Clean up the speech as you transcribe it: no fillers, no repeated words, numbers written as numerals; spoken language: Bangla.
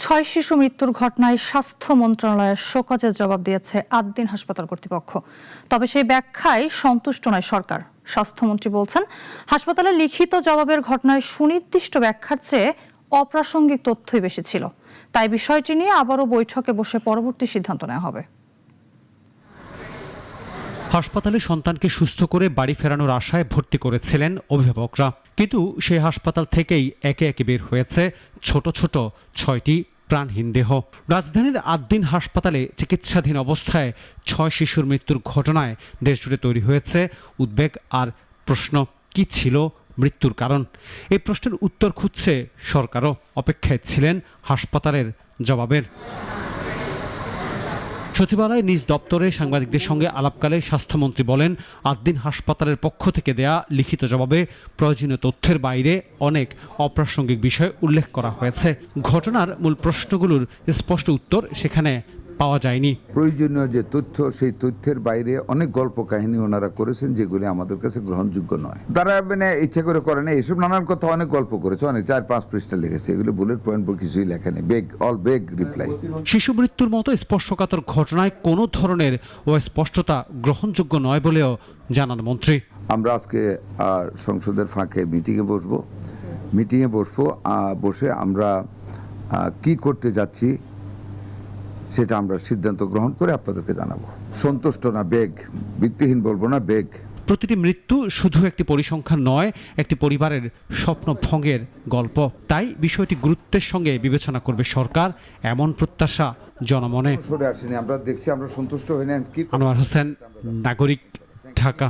6 শিশু মৃত্যুর ঘটনায় স্বাস্থ্য মন্ত্রণালয়ের শোকজের জবাব দিয়েছে আদ্দিন হাসপাতাল কর্তৃপক্ষ। তবে সেই ব্যাখ্যায় সন্তুষ্ট নয় সরকার। স্বাস্থ্যমন্ত্রী বলছেন, হাসপাতালের লিখিত জবাবের ঘটনায় সুনির্দিষ্ট ব্যাখ্যার চেয়ে অপ্রাসঙ্গিক তথ্যই বেশি ছিল। তাই বিষয়টি নিয়ে আবারও বৈঠকে বসে পরবর্তী সিদ্ধান্ত নেওয়া হবে। হাসপাতালে সন্তানকে সুস্থ করে বাড়ি ফেরানোর আশায় ভর্তি করেছিলেন অভিভাবকরা, কিন্তু সেই হাসপাতাল থেকেই একে একে বের হয়েছে ছোট ছোট 6টি প্রাণহীন দেহ। রাজধানীর আদ্দিন হাসপাতালে চিকিৎসাধীন অবস্থায় 6 শিশুর মৃত্যুর ঘটনায় দেশজুড়ে তৈরি হয়েছে উদ্বেগ আর প্রশ্ন, কি ছিল মৃত্যুর কারণ? এই প্রশ্নের উত্তর খুঁজছে সরকারও। অপেক্ষায় ছিলেন হাসপাতালের জবাবের। সচিবালয়ে নিজ দপ্তরে সাংবাদিকদের সঙ্গে আলাপকালে স্বাস্থ্যমন্ত্রী বলেন, আদ্দিন হাসপাতালের পক্ষ থেকে দেয়া লিখিত জবাবে প্রয়োজনীয় তথ্যের বাইরে অনেক অপ্রাসঙ্গিক বিষয় উল্লেখ করা হয়েছে। ঘটনার মূল প্রশ্নগুলোর স্পষ্ট উত্তর সেখানে পাওয়া যায়নি। প্রয়োজনীয় যে তথ্য, সেই তথ্যের বাইরে অনেক গল্প কাহিনী ওনারা করেছেন, যেগুলি আমাদের কাছে গ্রহণযোগ্য নয়। তারা ইচ্ছা করে না, এইসব নানান কথা অনেক গল্প করেছে, অনেক 4-5 পৃষ্ঠা লিখেছে। এগুলো বুলেট পয়েন্ট কিছুই লেখেনি, বেগ রিপ্লাই। শিশু মৃত্যুর মতো স্পর্শকাতর ঘটনায় কোনো ধরনের অস্পষ্টতা গ্রহণযোগ্য নয় বলেও জানান মন্ত্রী। আমরা আজকে সংসদের ফাঁকে মিটিংয়ে বসে আমরা কি করতে যাচ্ছি সেটা আমরা সিদ্ধান্ত গ্রহণ করে আপনাদেরকে জানাবো। সন্তুষ্ট না, ভিত্তিহীন বলবো না, প্রতিটি মৃত্যু শুধু একটি পরিসংখ্যান নয়, একটি পরিবারের স্বপ্ন ভঙ্গের গল্প। তাই বিষয়টি গুরুত্বের সঙ্গে বিবেচনা করবে সরকার, এমন প্রত্যাশা জনমনে। আমরা দেখছি, আমরা সন্তুষ্ট হই না। আনোয়ার হোসেন, নাগরিক, ঢাকা।